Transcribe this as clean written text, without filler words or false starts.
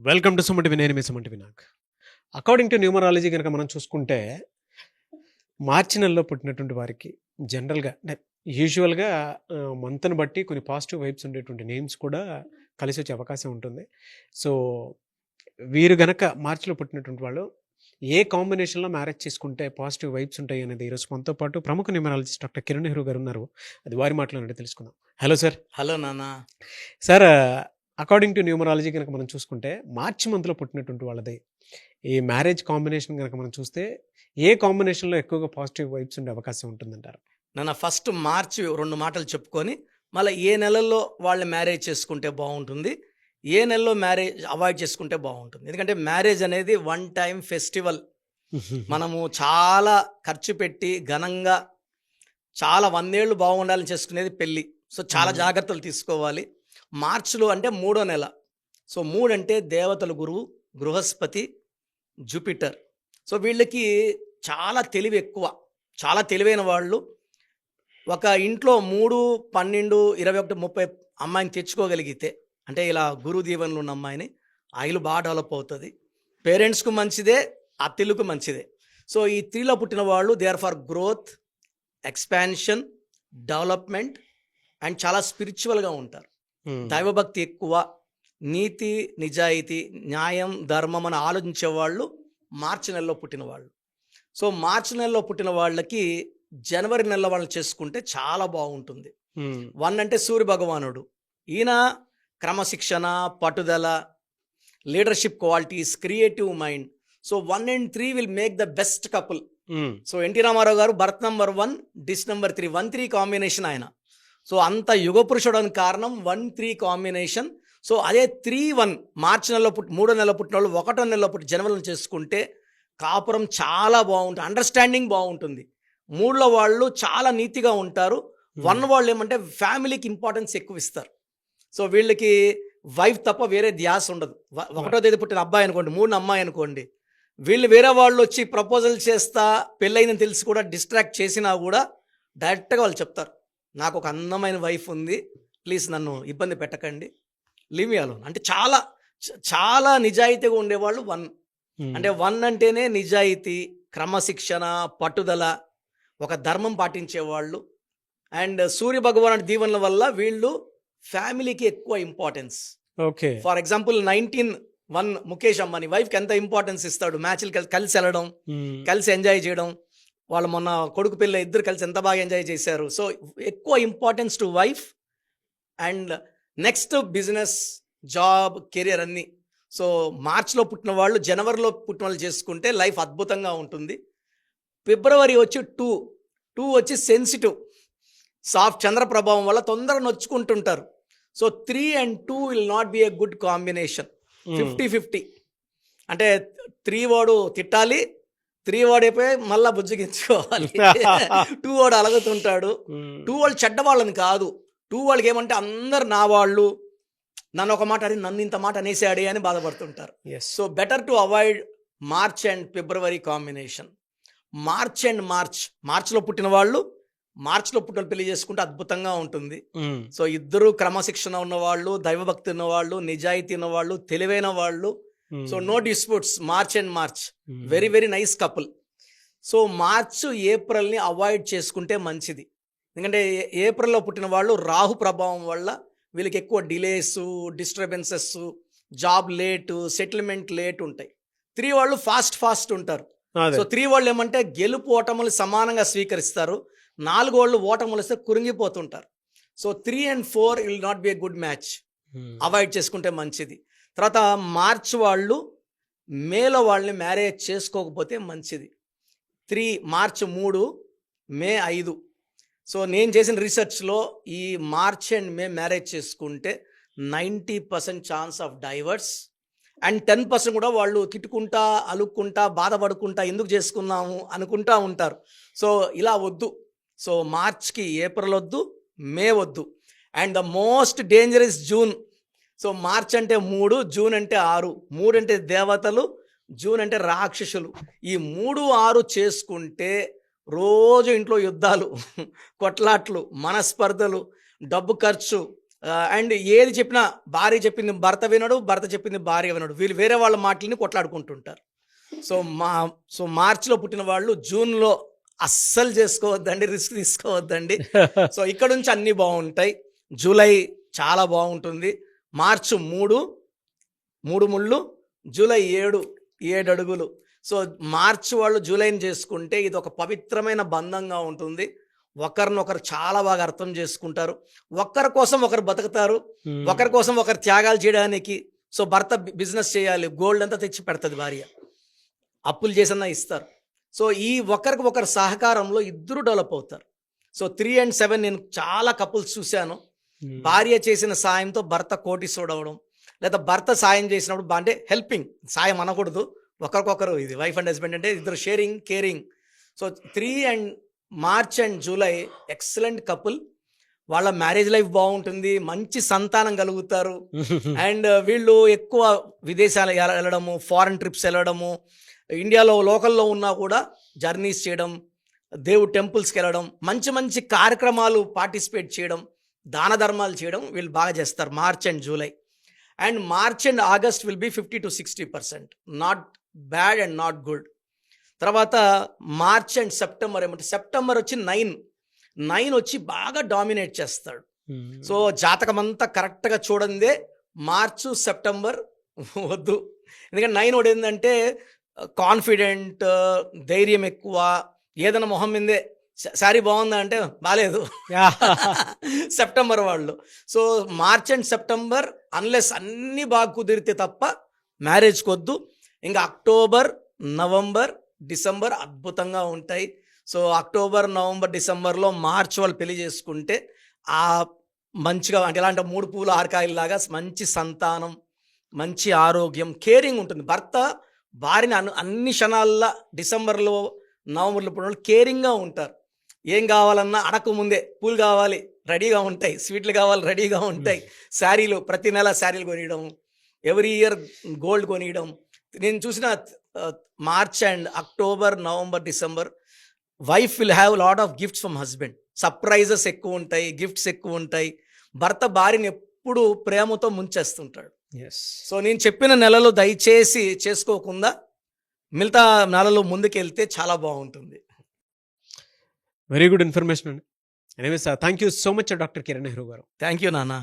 Welcome to సుమటి నేను మీ సుమటి Vinayak. According to numerology కనుక మనం చూసుకుంటే మార్చి నెలలో పుట్టినటువంటి వారికి జనరల్గా అంటే యూజువల్గా మంత్ని బట్టి కొన్ని పాజిటివ్ వైబ్స్ ఉండేటువంటి నేమ్స్ కూడా కలిసి వచ్చే అవకాశం ఉంటుంది. సో వీరు గనక మార్చిలో పుట్టినటువంటి వాళ్ళు ఏ కాంబినేషన్లో మ్యారేజ్ చేసుకుంటే పాజిటివ్ వైబ్స్ ఉంటాయి అనేది ఈరోజు మనతో పాటు ప్రముఖ న్యూమరాలజిస్ట్ డాక్టర్ కిరణ్ నెహ్రూ గారు ఉన్నారు. అది వారి మాటలోనే తెలుసుకుందాం. Hello sir. హలో నాన్న. సార్, అకార్డింగ్ టు న్యూమరాలజీ కనుక మనం చూసుకుంటే మార్చి మంత్లో పుట్టినటువంటి వాళ్ళది ఈ మ్యారేజ్ కాంబినేషన్ కనుక మనం చూస్తే ఏ కాంబినేషన్లో ఎక్కువగా పాజిటివ్ వైబ్స్ ఉండే అవకాశం ఉంటుందంటారు? నాన్న, ఫస్ట్ మార్చి 2 మాటలు చెప్పుకొని మళ్ళీ ఏ నెలల్లో వాళ్ళు మ్యారేజ్ చేసుకుంటే బాగుంటుంది, ఏ నెలలో మ్యారేజ్ అవాయిడ్ చేసుకుంటే బాగుంటుంది. ఎందుకంటే మ్యారేజ్ అనేది వన్ టైం ఫెస్టివల్. మనము చాలా ఖర్చు పెట్టి ఘనంగా చాలా 100 ఏళ్ళు బాగుండాలని చేసుకునేది పెళ్ళి. సో చాలా జాగ్రత్తలు తీసుకోవాలి. మార్చిలో అంటే 3వ నెల. సో 3 అంటే దేవతల గురువు బృహస్పతి, జూపిటర్. సో వీళ్ళకి చాలా తెలివి ఎక్కువ, చాలా తెలివైన వాళ్ళు. ఒక ఇంట్లో 3, 12, 21, 30 అమ్మాయిని తెచ్చుకోగలిగితే, అంటే ఇలా గురువు దీవెనలు ఉన్న అమ్మాయిని, ఆ ఇల్లు బాగా డెవలప్ అవుతుంది. పేరెంట్స్కు మంచిదే, అత్తిల్లుకు మంచిదే. సో ఈ 3లో పుట్టిన వాళ్ళు they are for growth, expansion, development and చాలా స్పిరిచువల్గా ఉంటారు. దైవభక్తి ఎక్కువ, నీతి నిజాయితీ, న్యాయం, ధర్మం అని ఆలోచించే వాళ్ళు మార్చి నెలలో పుట్టిన వాళ్ళు. సో మార్చి నెలలో పుట్టిన వాళ్ళకి జనవరి నెలలో వాళ్ళు చేసుకుంటే చాలా బాగుంటుంది. 1 అంటే సూర్య భగవానుడు. ఈయన క్రమశిక్షణ, పట్టుదల, leadership qualities, creative mind. So 1 and 3 will make the best couple. So NT Rama Rao garu birth number 1, this number 3, 1-3 combination ఆయన. సో అంత యుగ పురుషుడానికి కారణం 1-3 కాంబినేషన్. సో అదే 3-1 మార్చి నెలలో 3వ నెలలో పుట్టిన వాళ్ళు 1వ నెలలో పుట్టి జనవరిలో చేసుకుంటే కాపురం చాలా బాగుంటుంది, అండర్స్టాండింగ్ బాగుంటుంది. 3లో వాళ్ళు చాలా నీతిగా ఉంటారు. 1 వాళ్ళు ఏమంటే ఫ్యామిలీకి ఇంపార్టెన్స్ ఎక్కువ ఇస్తారు. సో వీళ్ళకి వైఫ్ తప్ప వేరే ధ్యాస ఉండదు. 1వ తేదీ పుట్టిన అబ్బాయి అనుకోండి, 3న అమ్మాయి అనుకోండి, వీళ్ళు వేరే వాళ్ళు వచ్చి ప్రపోజల్ చేస్తా పెళ్ళైందని తెలిసి కూడా డిస్ట్రాక్ట్ చేసినా కూడా డైరెక్ట్గా వాళ్ళు చెప్తారు, నాకు ఒక అందమైన వైఫ్ ఉంది, ప్లీజ్ నన్ను ఇబ్బంది పెట్టకండి, లీవ్ మీ అలోన్. అంటే చాలా చాలా నిజాయితీగా ఉండేవాళ్ళు 1. అంటే 1 అంటేనే నిజాయితీ, క్రమశిక్షణ, పట్టుదల, ఒక ధర్మం పాటించేవాళ్ళు. అండ్ సూర్య భగవానుడి దీవెనల వల్ల వీళ్ళు ఫ్యామిలీకి ఎక్కువ importance. Okay. For example 19-1 Mukesh Ambani వైఫ్కి ఎంత ఇంపార్టెన్స్ ఇస్తాడు, మ్యాచ్లు కలిసి వెళ్ళడం, కలిసి ఎంజాయ్ చేయడం. వాళ్ళు మొన్న కొడుకు పిల్ల ఇద్దరు కలిసి ఎంత బాగా ఎంజాయ్ చేశారు. సో ఎక్కువ importance to wife. And next business, job, career అన్నీ. సో మార్చిలో పుట్టిన వాళ్ళు జనవరిలో పుట్టిన వాళ్ళు చేసుకుంటే లైఫ్ అద్భుతంగా ఉంటుంది. ఫిబ్రవరి వచ్చి 2 వచ్చి సెన్సిటివ్, సాఫ్ట్, చంద్ర ప్రభావం వల్ల తొందరగా నొచ్చుకుంటుంటారు. So 3 and 2 will not be a good combination. 50-50 అంటే 3 వాడు తిట్టాలి, 3 వాడు అయిపోయి మళ్ళా బుజ్జగించుకోవాలి. 2 వాడు అలగుతుంటాడు. 2 వాళ్ళు చెడ్డవాళ్ళని కాదు, 2 వాళ్ళకి ఏమంటే అందరు నా వాళ్ళు, నన్ను ఒక మాట అని నన్ను ఇంత మాట అనేసాడే అని బాధపడుతుంటారు. So better to avoid March and February combination. మార్చ్లో పుట్టిన వాళ్ళు మార్చిలో పుట్టిన పెళ్లి చేసుకుంటే అద్భుతంగా ఉంటుంది. సో ఇద్దరు క్రమశిక్షణ ఉన్నవాళ్ళు, దైవభక్తి ఉన్నవాళ్ళు, నిజాయితీ ఉన్నవాళ్ళు, తెలివైన వాళ్ళు. So no disputes, March very very nice couple. So ఏప్రిల్ని అవాయిడ్ చేసుకుంటే మంచిది. ఎందుకంటే ఏప్రిల్లో పుట్టిన వాళ్ళు రాహు ప్రభావం వల్ల వీళ్ళకి ఎక్కువ delays, disturbances, job late, settlement late ఉంటాయి. 3 వాళ్ళు ఫాస్ట్ ఉంటారు. సో 3 వాళ్ళు ఏమంటే గెలుపు ఓటములు సమానంగా స్వీకరిస్తారు. 4 వాళ్ళు ఓటములు వస్తే కురింగిపోతుంటారు. So 3 and 4 will not be a good match, avoid చేసుకుంటే మంచిది. తర్వాత మార్చ్ వాళ్ళు మేలో వాళ్ళని మ్యారేజ్ చేసుకోకపోతే మంచిది. మార్చి 3, మే 5. సో నేను చేసిన రీసెర్చ్లో ఈ మార్చ్ అండ్ మే మ్యారేజ్ చేసుకుంటే 90% ఛాన్స్ ఆఫ్ డైవర్స్ అండ్ 10% కూడా వాళ్ళు తిట్టుకుంటా, అలుక్కుంటా, బాధపడుకుంటా ఎందుకు చేసుకున్నాము అనుకుంటా ఉంటారు. సో ఇలా వద్దు. సో మార్చ్కి ఏప్రిల్ వద్దు, మే వద్దు. And the most dangerous June. So March అంటే 3, జూన్ అంటే 6. 3 అంటే దేవతలు, జూన్ అంటే రాక్షసులు. ఈ 3, 6 చేసుకుంటే రోజు ఇంట్లో యుద్ధాలు, కొట్లాట్లు, మనస్పర్ధలు, డబ్బు ఖర్చు, అండ్ ఏది చెప్పినా భార్య చెప్పింది భర్త వినడు, భర్త చెప్పింది భార్య వినడు. వీళ్ళు వేరే వాళ్ళ మాటలని కొట్లాడుకుంటుంటారు. సో మార్చిలో పుట్టిన వాళ్ళు జూన్లో అస్సలు చేసుకోవద్దండి, రిస్క్ తీసుకోవద్దండి. సో ఇక్కడ నుంచి అన్నీ బాగుంటాయి. జూలై చాలా బాగుంటుంది. మార్చి 3 ముళ్ళు, జూలై 7 అడుగులు. సో మార్చి వాళ్ళు జూలైని చేసుకుంటే ఇది ఒక పవిత్రమైన బంధంగా ఉంటుంది. ఒకరినొకరు చాలా బాగా అర్థం చేసుకుంటారు. ఒకరి కోసం ఒకరు బతుకుతారు, ఒకరి కోసం ఒకరు త్యాగాలు చేయడానికి. సో భర్త బిజినెస్ చేయాలి, గోల్డ్ అంతా తెచ్చి పెడుతుంది భార్య, అప్పులు చేసన్నా ఇస్తారు. సో ఈ ఒకరికి ఒకరు సహకారంలో ఇద్దరు డెవలప్ అవుతారు. సో 3 and 7 నేను చాలా కపుల్స్ చూశాను. భార్య చేసిన సాయంతో భర్త కోటీశ్వరుడు అవడం, లేదా భర్త సాయం చేసినప్పుడు అంటే హెల్పింగ్, సాయం అనకూడదు, ఒకరికొకరు. ఇది వైఫ్ అండ్ హస్బెండ్ అంటే ఇద్దరు sharing, caring. So March and July excellent couple. వాళ్ళ మ్యారేజ్ లైఫ్ బాగుంటుంది, మంచి సంతానం కలుగుతారు. అండ్ వీళ్ళు ఎక్కువ విదేశాలు వెళ్ళడము, ఫారెన్ ట్రిప్స్ వెళ్ళడము, ఇండియాలో లోకల్లో ఉన్నా కూడా జర్నీస్ చేయడం, దేవుడు టెంపుల్స్కి వెళ్ళడం, మంచి మంచి కార్యక్రమాలు పార్టిసిపేట్ చేయడం, దాన ధర్మాలు చేయడం వీళ్ళు బాగా చేస్తారు March and July. And March and August will be 50 to 60%, not bad and not good. తర్వాత మార్చ్ అండ్ సెప్టెంబర్ ఏమంటే, సెప్టెంబర్ వచ్చి 9 వచ్చి బాగా డామినేట్ చేస్తాడు. సో జాతకం అంతా కరెక్ట్గా చూడందే మార్చు సెప్టెంబర్ వద్దు. ఎందుకంటే 9 ఒకటి ఏంటంటే కాన్ఫిడెంట్, ధైర్యం ఎక్కువ, ఏదైనా మొహం మీదే శారీ బాగుందా అంటే బాగాలేదు సెప్టెంబర్ వాళ్ళు. So March and September unless అన్నీ బాగా కుదిరితే తప్ప మ్యారేజ్కి వద్దు. ఇంకా అక్టోబర్, నవంబర్, డిసెంబర్ అద్భుతంగా ఉంటాయి. సో అక్టోబర్, నవంబర్, డిసెంబర్లో మార్చ్ వాళ్ళు పెళ్లి చేసుకుంటే ఆ మంచిగా అంటే ఎలాంటి 3 పూలు 6 కాయల్లాగా మంచి సంతానం, మంచి ఆరోగ్యం, కేరింగ్ ఉంటుంది. భర్త భార్యని అన్ని క్షణాల్లో డిసెంబర్లో, నవంబర్లో పుట్టిన వాళ్ళు కేరింగ్గా ఉంటారు. ఏం కావాలన్నా అడగక ముందే పూలు కావాలి రెడీగా ఉంటాయి, స్వీట్లు కావాలి రెడీగా ఉంటాయి, శారీలు ప్రతి నెల శారీలు కొనియడం, ఎవ్రీ ఇయర్ గోల్డ్ కొనియడం. నేను చూసిన March and October, November, December wife will have lot of gifts from husband. Surprises ఎక్కువ ఉంటాయి, గిఫ్ట్స్ ఎక్కువ ఉంటాయి. భర్త భార్యని ఎప్పుడు ప్రేమతో ముంచేస్తుంటాడు. సో నేను చెప్పిన నెలలు దయచేసి చేసుకోకుండా మిగతా నెలలు ముందుకెళ్తే చాలా బాగుంటుంది. వెరీ గుడ్ ఇన్ఫర్మేషన్ అండి. Anyways thank you so much doctor Kiran Nehru గారు. థ్యాంక్ యూ నాన్న.